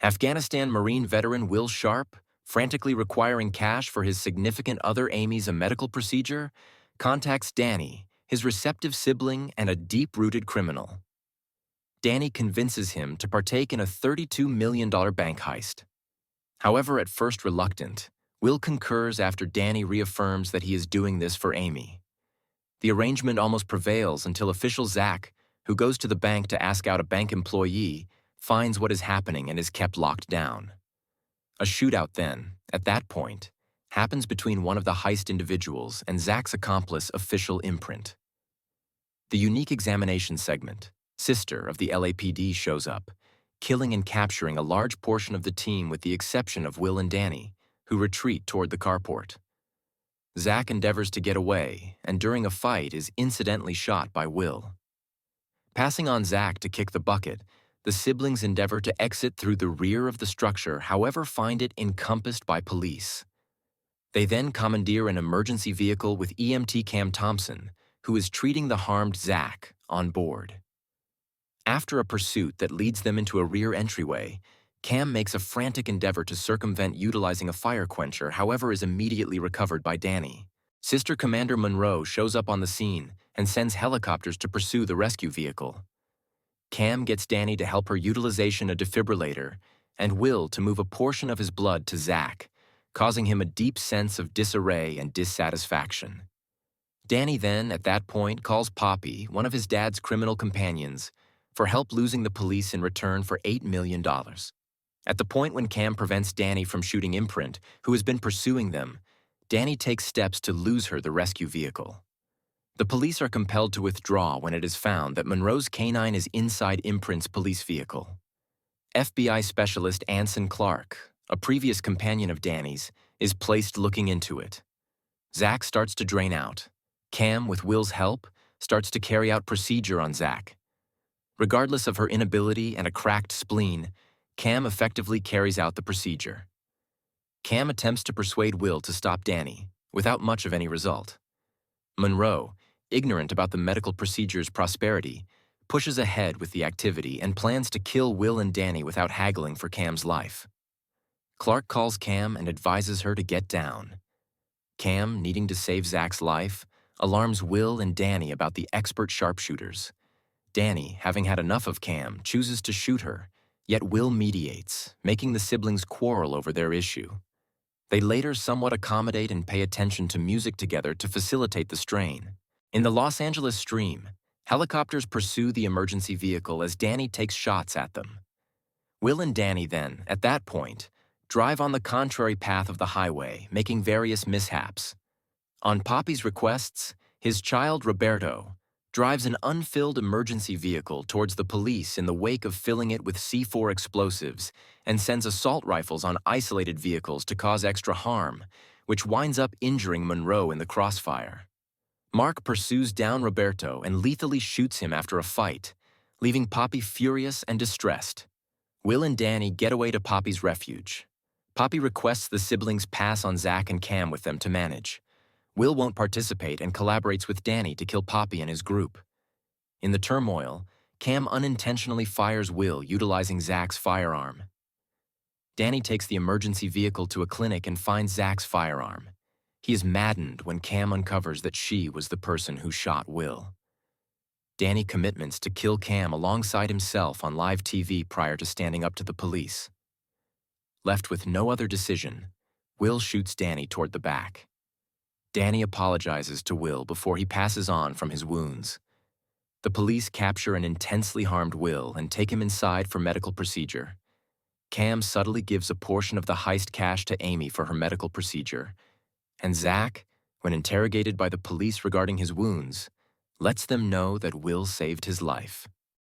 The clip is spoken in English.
Afghanistan Marine veteran Will Sharp, frantically requiring cash for his significant other Amy's medical procedure, contacts Danny, his receptive sibling and a deep-rooted criminal. Danny convinces him to partake in a $32 million bank heist. However, at first reluctant, Will concurs after Danny reaffirms that he is doing this for Amy. The arrangement almost prevails until official Zach, who goes to the bank to ask out a bank employee, finds what is happening and is kept locked down. A shootout then, at that point, happens between one of the heist individuals and Zach's accomplice Official Imprint. The unique examination segment, Sister of the LAPD, shows up, killing and capturing a large portion of the team with the exception of Will and Danny, who retreat toward the carport. Zach endeavors to get away, and during a fight is incidentally shot by Will. Passing on Zach to kick the bucket, the siblings endeavor to exit through the rear of the structure, however find it encompassed by police. They then commandeer an emergency vehicle with EMT Cam Thompson, who is treating the harmed Zach, on board. After a pursuit that leads them into a rear entryway, Cam makes a frantic endeavor to circumvent utilizing a fire quencher, however is immediately recovered by Danny. Sister Commander Monroe shows up on the scene and sends helicopters to pursue the rescue vehicle. Cam gets Danny to help her utilization a defibrillator and Will to move a portion of his blood to Zach, causing him a deep sense of disarray and dissatisfaction. Danny then, at that point, calls Poppy, one of his dad's criminal companions, for help losing the police in return for $8 million. At the point when Cam prevents Danny from shooting Imprint, who has been pursuing them, Danny takes steps to lose her the rescue vehicle. The police are compelled to withdraw when it is found that Monroe's canine is inside Imprint's police vehicle. FBI Specialist Anson Clark, a previous companion of Danny's, is placed looking into it. Zach starts to drain out. Cam, with Will's help, starts to carry out procedure on Zach. Regardless of her inability and a cracked spleen, Cam effectively carries out the procedure. Cam attempts to persuade Will to stop Danny, without much of any result. Monroe, ignorant about the medical procedure's prosperity, pushes ahead with the activity and plans to kill Will and Danny without haggling for Cam's life. Clark calls Cam and advises her to get down. Cam, needing to save Zach's life, alarms Will and Danny about the expert sharpshooters. Danny, having had enough of Cam, chooses to shoot her, yet Will mediates, making the siblings quarrel over their issue. They later somewhat accommodate and pay attention to music together to facilitate the strain. In the Los Angeles stream, helicopters pursue the emergency vehicle as Danny takes shots at them. Will and Danny then, at that point, drive on the contrary path of the highway, making various mishaps. On Poppy's requests, his child Roberto drives an unfilled emergency vehicle towards the police in the wake of filling it with C4 explosives and sends assault rifles on isolated vehicles to cause extra harm, which winds up injuring Monroe in the crossfire. Mark pursues down Roberto and lethally shoots him after a fight, leaving Poppy furious and distressed. Will and Danny get away to Poppy's refuge. Poppy requests the siblings pass on Zach and Cam with them to manage. Will won't participate and collaborates with Danny to kill Poppy and his group. In the turmoil, Cam unintentionally fires Will utilizing Zach's firearm. Danny takes the emergency vehicle to a clinic and finds Zach's firearm. He is maddened when Cam uncovers that she was the person who shot Will. Danny commits to kill Cam alongside himself on live TV prior to standing up to the police. Left with no other decision, Will shoots Danny toward the back. Danny apologizes to Will before he passes on from his wounds. The police capture an intensely harmed Will and take him inside for medical procedure. Cam subtly gives a portion of the heist cash to Amy for her medical procedure, and Zach, when interrogated by the police regarding his wounds, lets them know that Will saved his life.